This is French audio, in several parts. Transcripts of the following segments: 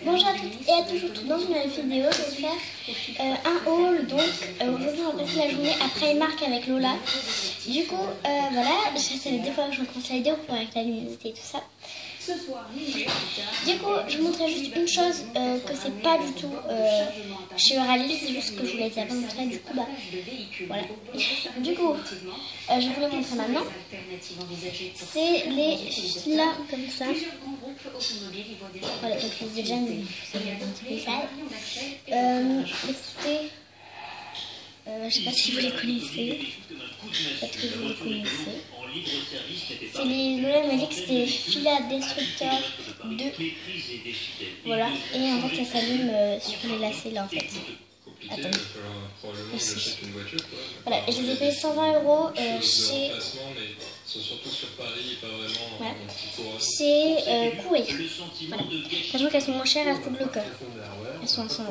Bonjour à toutes et à tous, dans une nouvelle vidéo, je vais faire un haul. Donc aujourd'hui on va passer la journée après Marc avec Lola. Du coup voilà, j'essaie des fois que je recommence la vidéo pour avec la luminosité et tout ça. Du coup je vous montrerai juste une chose, que c'est pas du tout chez Euralis, c'est juste que je vous l'ai pas montré. Du coup bah voilà. Du coup je vais vous le montrer maintenant. C'est les filas comme ça. Voilà, donc je vous ai déjà mis c'est un petit peu sale. Écoutez, je sais pas si vous les connaissez. Peut-être que vous les connaissez. C'est les Lola m'a dit que c'était filet destructeur 2. Voilà, et en fait ça s'allume sur les lacets là en fait. Attendez. Ici. Voilà, et je les ai payés 120 € chez. Voilà. Chez Coué. Voilà. Sachant qu'elles sont moins chères à Food Locker. Elles sont à 100 €.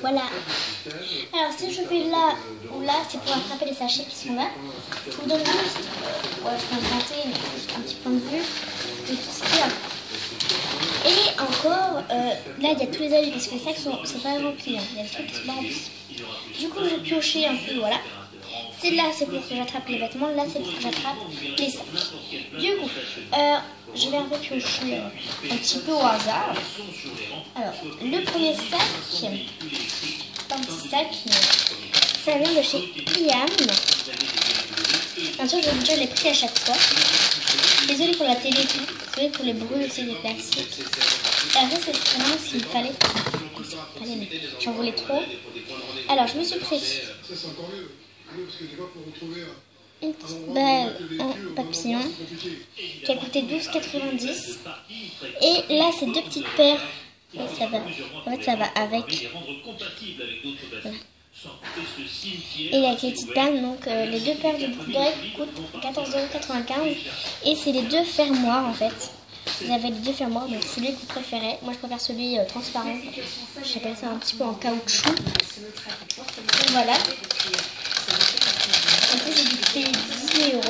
Voilà. Alors si je fais là ou là, c'est pour attraper les sachets qui sont là. Je vous donne juste, ouais, je peux inventer, mais juste un petit point de vue de tout ce qu'il y a. Et encore, là il y a tous les avis parce que les sacs c'est pas rempli, hein. Il y a des trucs qui sont pas remplis. Du coup j'ai pioché un peu, voilà. Là c'est pour que j'attrape les vêtements, là c'est pour que j'attrape les sacs. Du coup, je vais un peu piocher un petit peu au hasard. Alors, le premier sac, pas un petit sac, mais ça vient de chez Priam. Bien sûr, je vous dire les prix à chaque fois. Désolée pour la télé, désolée pour les bruits aussi des plastiques. Après, c'est vraiment ce qu'il me fallait. Mais j'en voulais trop. Alors, je me suis pris une petite bague en papillon qui a coûté 12,90 €. Et là, c'est deux petites paires. Et ça va. En fait, ça va avec. Voilà. Et avec les petites perles, donc les deux paires de boucles d'oreilles coûtent 14,95 €. Et c'est les deux fermoirs en fait. Vous avez les deux fermoirs, donc celui que vous préférez. Moi je préfère celui transparent. J'appelle ça un petit peu en caoutchouc. Donc voilà. En plus j'ai dû payer 18 €.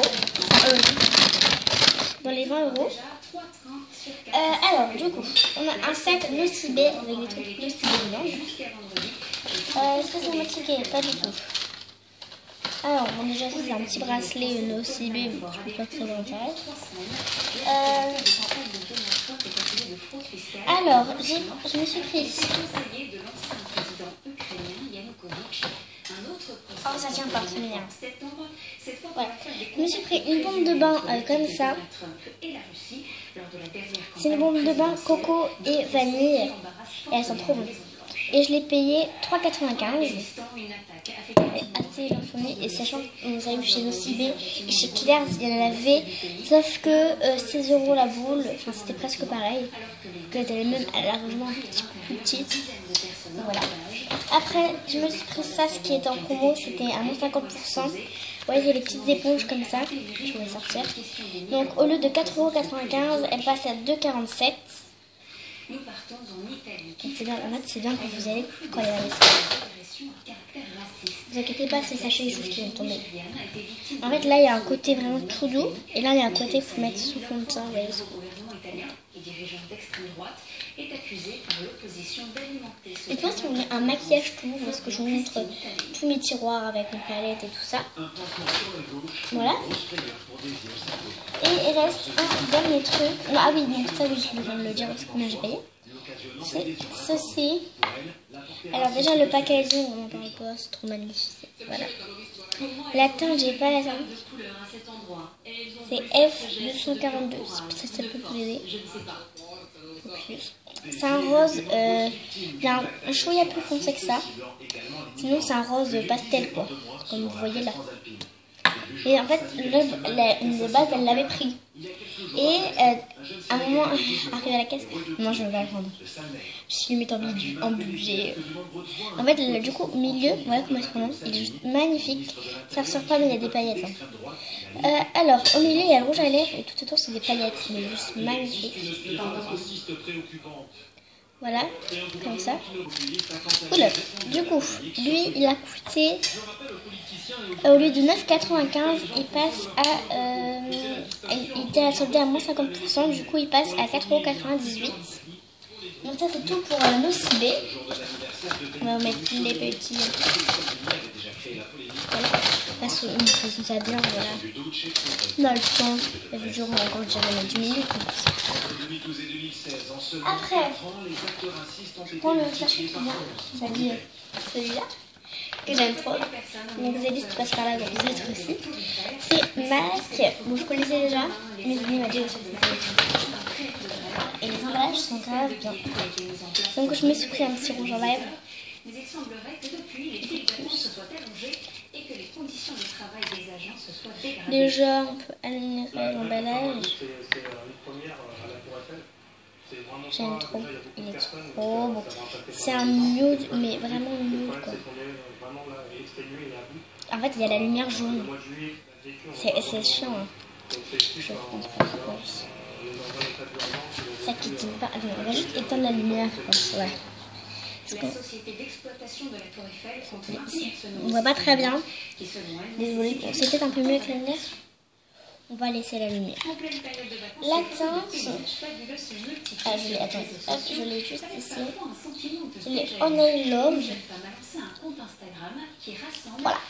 Dans les 20 €. Alors du coup, on a un sac Nocibé avec des trucs Nocibé dedans. Est-ce que c'est motivé? Pas du tout. Alors, bon, déjà, c'est un petit bracelet Nocibé, mais je ne sais pas que ça vous intéresse. Alors, je me suis pris. Oh, ça tient pas, c'est bien. Ouais. Je me suis pris une bombe de bain comme ça. C'est une bombe de bain coco et vanille. Et elles sont trop bonnes. Et je l'ai payé 3,95 €. Assez l'infini. Et sachant qu'on a eu chez Nocibé et chez Killers, il y en avait. Sauf que 16 € la boule. Enfin, c'était presque pareil. Elle était même largement un petit peu plus petite. Donc voilà. Après, je me suis pris ça, ce qui était en promo. C'était à moins 50%. Ouais, il y a les petites éponges comme ça. Je vais sortir. Donc, au lieu de 4,95 €, elle passe à 2,47 €. Nous partons en Italie. C'est bien, en fait, c'est bien quand vous allez quand il y a les sachets. Ne vous inquiétez pas, ces sachets juste qui vont tomber. En fait, là, il y a un côté vraiment tout doux. Et là, il y a un côté pour mettre sous fond de teint. Et toi, si vous voulez un maquillage tout, parce que je vous montre tous mes tiroirs avec mes palettes et tout ça. Voilà. Et il reste un dernier truc. Ah oui, donc ça, oui, je viens de le dire parce que combien j'ai payé. C'est ceci. Alors déjà, le packaging, on n'en parle pas, c'est trop magnifique. Voilà. La teinte, j'ai pas la teinte. C'est F242. Ça peut vous aider. C'est un rose, il y a un chouïa plus foncé que ça. Sinon c'est un rose pastel quoi, comme vous voyez là. Et en fait, une de base elle l'avait pris. Et à un moment, arrivé à la caisse, non je ne vais pas le prendre. Je suis limite en budget. En fait, du coup, au milieu, voilà comment il est juste magnifique. Ça ressort pas mais il y a des paillettes. Hein. Alors, au milieu il y a le rouge à lèvres et tout autour c'est des paillettes. Mais juste magnifique. Voilà, comme ça. Oula. Du coup, lui il a coûté, au lieu de 9,95 €, il passe à, il était soldé à moins 50%, du coup il passe à 4,98 €. Donc ça c'est tout pour nos cibés. On va mettre les petits. Voilà. Parce qu'ils faisons ça bien, voilà. On a le temps. Il y a des jours où on va encore gérer les 10 minutes. Après, je prends le sachet qui vient. Ça dit celui-là. Que j'aime trop. Donc Zélis, tu passes par là, donc vous êtes aussi. C'est MAC. Bon, je connaissais déjà. Mais Zélis m'a dit aussi que et les emballages sont grave bien. Donc je me suis pris un petit rouge en lèvres. Mais il semblerait que depuis, les filtrations se soient allongées et que les conditions de travail des agents se soient dégradées. Déjà, on peut améliorer l'emballage. J'aime trop. Il est trop beau. C'est un nude, mais vraiment nude, quoi. En fait, il y a la lumière jaune. C'est chiant, hein. Je comprends pas. Ça quitte pas. Attends, on va juste éteindre la lumière, quoi. Ouais. On voit pas très bien. Désolée, bon, c'est peut-être un peu mieux que la lumière. On va laisser la lumière. La teinte. Ah, je l'ai juste ici. Je l'ai Honey Love. Voilà.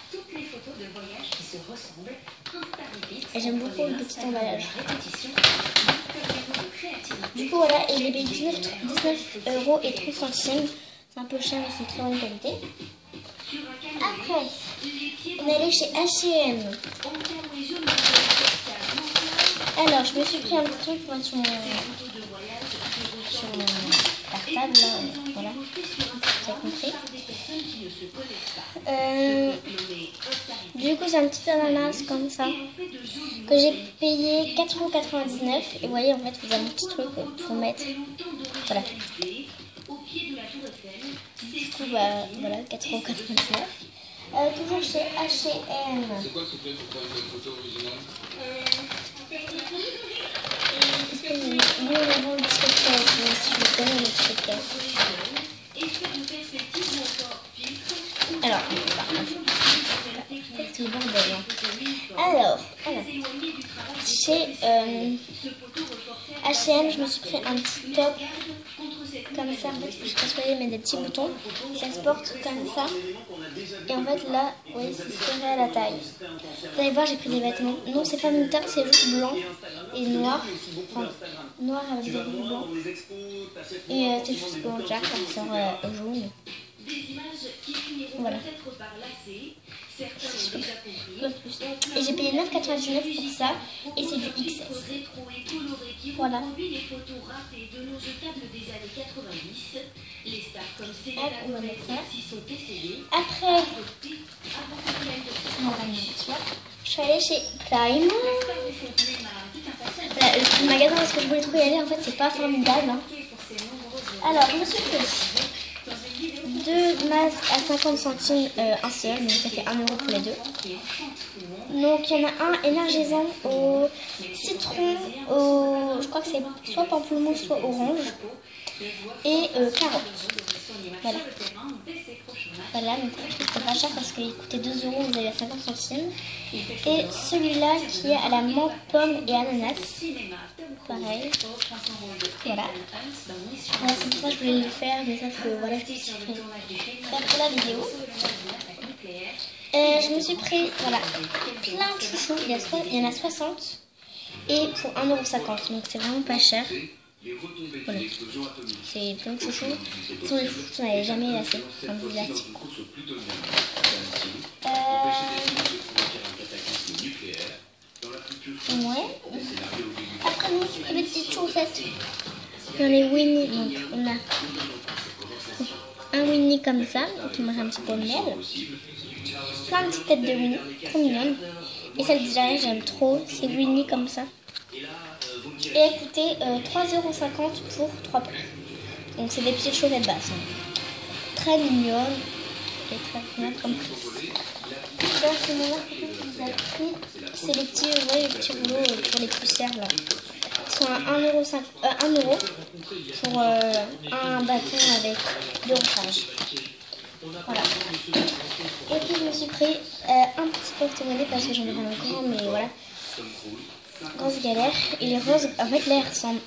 Et j'aime beaucoup le petit emballage. Du coup, voilà, et il est 19,30 €. C'est un peu cher, mais c'est très bonne qualité. Après, on est allé chez H&M. Alors, je me suis pris un petit truc pour être sur mon cartable, là. Voilà, vous avez compris. Du coup, c'est un petit ananas comme ça, que j'ai payé 4,99 €. Et vous voyez, en fait, vous avez un petit truc pour mettre. Voilà. Du coup, bah, voilà, 4,99 €. Toujours chez H&M. C'est quoi ce truc pour prendre une photo originale? Nous, on a le petit caisse, mais si je connais le petit caisse. Alors, c'est le bordel. Alors, chez H&M, je me suis pris un petit top comme ça. En fait, je sais pas si vous voyez, mais des petits boutons. Ça se porte comme ça. Et en fait, là, oui, c'est serré à la taille. Vous allez voir, j'ai pris des vêtements. Non, c'est pas moutarde, c'est juste blanc et noir. Enfin, noir avec des roues blancs. Et c'est juste blanc, Jack, comme ça, jaune. Voilà. Et j'ai payé 9,99 € pour ça. Et c'est du XS. Voilà. Hop, on va mettre ça. Après, je suis allée chez Prime. Le magasin parce que je voulais trop y aller, en fait, c'est pas formidable. Hein. Alors, je me suis pris 2 masques à 50 centimes un seul, donc ça fait 1 € pour les deux. Donc il y en a un énergisant au citron, je crois que c'est soit pamplemousse, soit orange, et carotte. Voilà. Voilà, donc c'était pas cher parce qu'il coûtait 2 €, vous avez à 50 centimes. Et celui-là qui est à la menthe, pomme et ananas. Pareil. Voilà. Voilà, c'est pour ça que je voulais le faire, mais sauf que voilà, je me suis pris faire pour la vidéo. Je me suis pris, voilà, plein de chouchous. Il y en a 60 et pour 1,50 €, donc c'est vraiment pas cher. Voilà. C'est plein de chouchous. Ce sont des chouchous qu'on n'avait jamais assez, comme du plastique. Ouais. Après, nous, on a des petites chaussettes. Dans les Winnie, donc on a un Winnie comme ça, qui mange un petit peu de miel. Plein de petites têtes de Winnie, trop mignonnes. Et celle que j'aime trop, c'est Winnie comme ça. Et elle coûtait 3,50 € pour 3 paires. Donc c'est des petites chaussettes basses. Hein. Très mignonnes. Et très mignonnes comme ça. C'est mon mari qui nous a pris. C'est les petits, ouais, les petits rouleaux pour les poussières là. Ils sont à 1 € pour un bâton avec 2 rouages. Voilà. Et puis je me suis pris un petit porte-monnaie parce que j'en ai vraiment grand, mais voilà. Grosse galère. Il est rose. En fait, là, il ressemble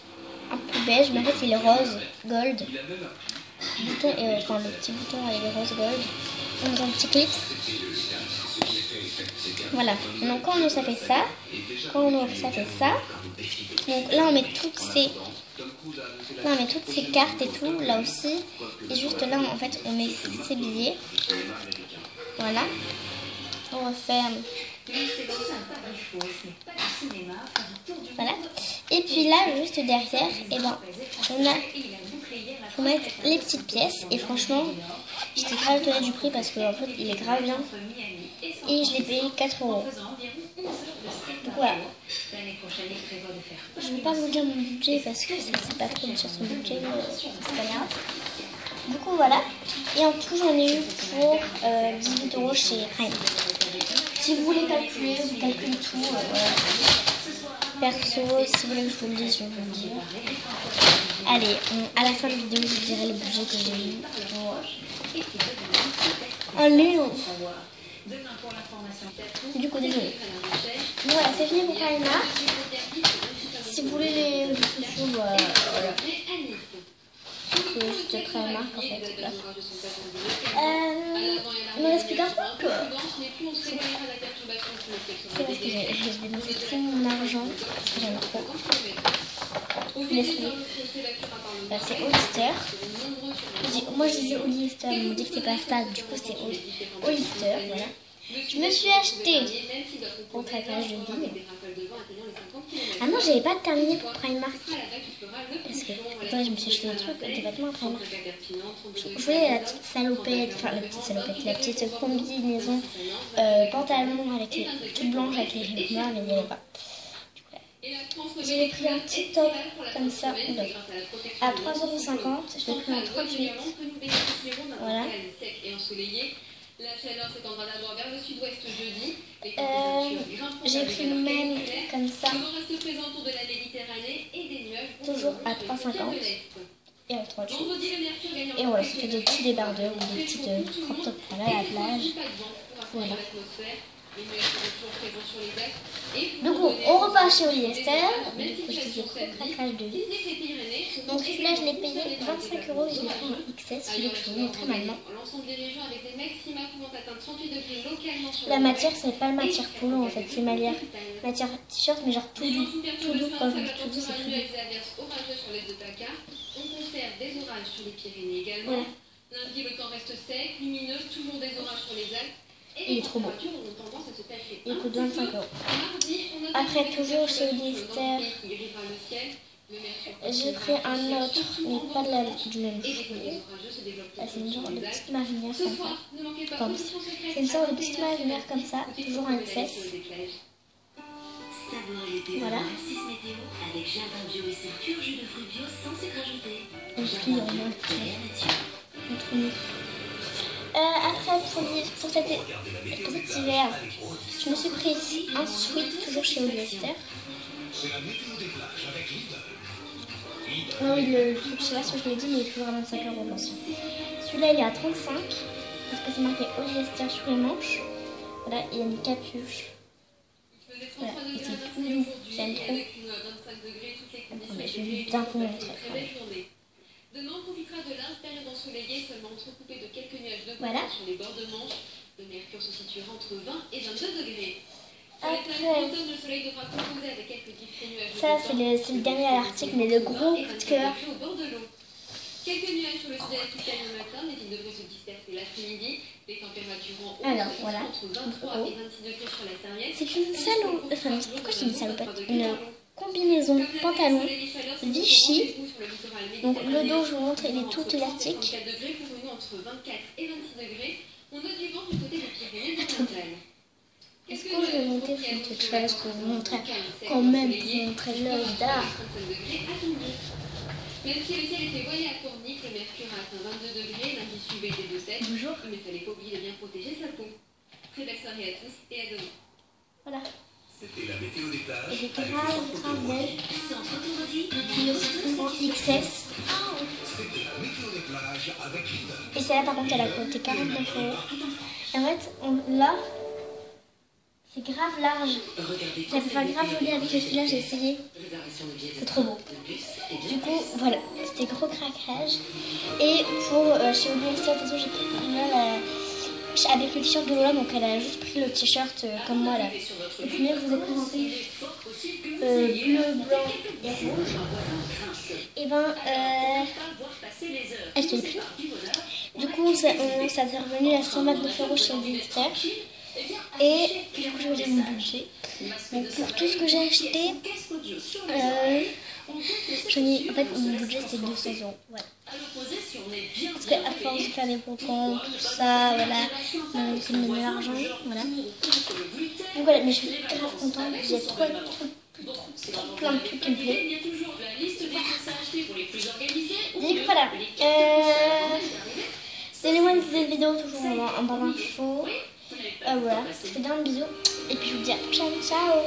un peu beige, mais en fait il est rose, gold. Le bouton est, enfin le petit bouton est rose gold. On a un petit clip. Voilà. Donc quand on ouvre, ça fait ça. Quand on ouvre, ça fait ça. Donc là on met toutes ces cartes et tout, là aussi. Et juste là en fait on met ces billets. Voilà. On referme. Voilà. Et puis là, juste derrière, et ben, faut mettre les petites pièces. Et franchement, j'étais grave étonnée du prix parce qu'en fait, il est grave bien. Et je l'ai payé 4 €. Donc voilà. Je ne vais pas vous dire mon budget parce que ça c'est pas trop sur son budget, c'est pas grave. Du coup voilà. Et en tout, j'en ai eu pour 18 € chez Prime. Si vous voulez calculer, vous calculez tout. Perso, si vous voulez que je vous le dise, je vais vous le dire. Allez, à la fin de la vidéo, je vous dirai le budget que j'ai eu. Allez. Du coup, désolé. Voilà, c'est fini pour Prima. Si vous voulez les chaussures, voilà. C'est juste Prima en fait. Là. Il me reste plus qu'un truc. C'est parce que j'ai dépensé tout mon argent. J'aime trop. C'est Hollister. Moi je disais Hollister, on me dit que c'est pas ça, du coup c'est Hollister, voilà. Je me suis acheté pour traquage de billes. Ah non, j'avais pas terminé pour Primark. Parce que, attends, je me suis acheté un truc, des vêtements à Primark. Je voulais la petite salopette, enfin la petite combinaison pantalon avec les toutes blanches avec les rides noires, mais il n'y avait pas. J'ai pris un petit top comme ça à 3,50 €. Je l'ai pris en 38. Voilà. La chaleur s'étendra d'abord vers le sud-ouest jeudi. J'ai pris le même comme ça. Toujours à 3,50 et à 38. Et voilà, ça fait des petits débardeurs ou des petites crop tops à la plage. Voilà. Donc on repart chez Hollister. Je disais craquage de vie. Donc celui-là je l'ai payé 25 €. Je l'ai pris en XS. Celui que je vous montre maintenant. La matière c'est pas matière polo en fait, c'est matière t-shirt mais genre tout doux. Tout doux, quand je dis tout doux c'est tout doux. Voilà. Lundi, le temps reste sec, lumineux, toujours des orages sur les Alpes. Il est trop beau. Il coûte 25 €. Après, toujours chez Hollister, j'ai pris un autre, mais pas du même chose. C'est une sorte de petite marinière comme ça. C'est une sorte de petite marinière comme ça, toujours un XS. Voilà. Après, pour cet hiver, je me suis pris un sweat toujours chez Hollister. Oui, le truc, je sais pas si je l'ai dit, mais il est toujours à 25 € attention. Celui-là, il est à 35 parce que c'est marqué Hollister sur les manches. Voilà, il y a une capuche. Voilà, et c'est tout doux, j'aime trop. Attendez, je vais bien vous montrer. Demain, on profitera de larges périodes ensoleillées, seulement entrecoupées de quelques nuages de voilà. Sur les bords de Manche. Le mercure se situera entre 20 et 22 degrés. Après, le soleil devra composer avec quelques diffus nuages. Ça, c'est le dernier à l'article, mais le gros coup de cœur. Quelques nuages sur le sud-est africain le matin, mais ils devraient se disperser l'après-midi. Les températures en hausse entre 23 et 26 degrés sur la Sarriette. C'est une salopette. Enfin, pourquoi je dis une salopette? Une combinaison pantalon Vichy. Donc le dos, je vous montre, il est tout élastique. Est-ce que je vais monter sur une petite chose pour vous montrer quand même, pour vous montrer l'œil d'art? Même si le ciel était voilé à Pornic, le mercure a atteint 22 degrés, lundi suivait des 2,7. Bonjour. Il ne fallait pas oublier de bien protéger sa peau. Très belle soirée à tous et à demain. Voilà. C'était la météo des plages. Et j'ai grave belle. Puis aussi en XS. C'était la météo des plages avec Lidl. Et celle-là par contre elle a coûté 49 €. Et en fait, là, c'est grave large. Ça peut faire grave joli avec celui-là, j'ai essayé. C'est trop beau. Du coup, voilà, c'était gros craquage. Et pour chez Oblivion, de toute façon, j'ai pris avec le t-shirt de Lola, donc elle a juste pris le t-shirt comme moi là. Le premier, je vous ai présenté bleu, blanc et rouge. Et ben, elle s'est pris. Du coup, ça s'est revenu à 129 € chez Dexter. Et du coup, je vais dire mon budget. Donc, pour tout ce que j'ai acheté, en fait, mon budget c'est 200 €. Ouais. Parce qu'à force de faire des brocantes, tout ça, voilà, c'est de donner l'argent. Voilà. Donc voilà, mais je suis grave contente. J'ai trop plein de trucs qui me plaisent. Donc voilà. Donnez-moi une petite vidéo toujours en barre d'infos. Voilà, je vous fais un bisou. Et puis je vous dis à la prochaine. Ciao!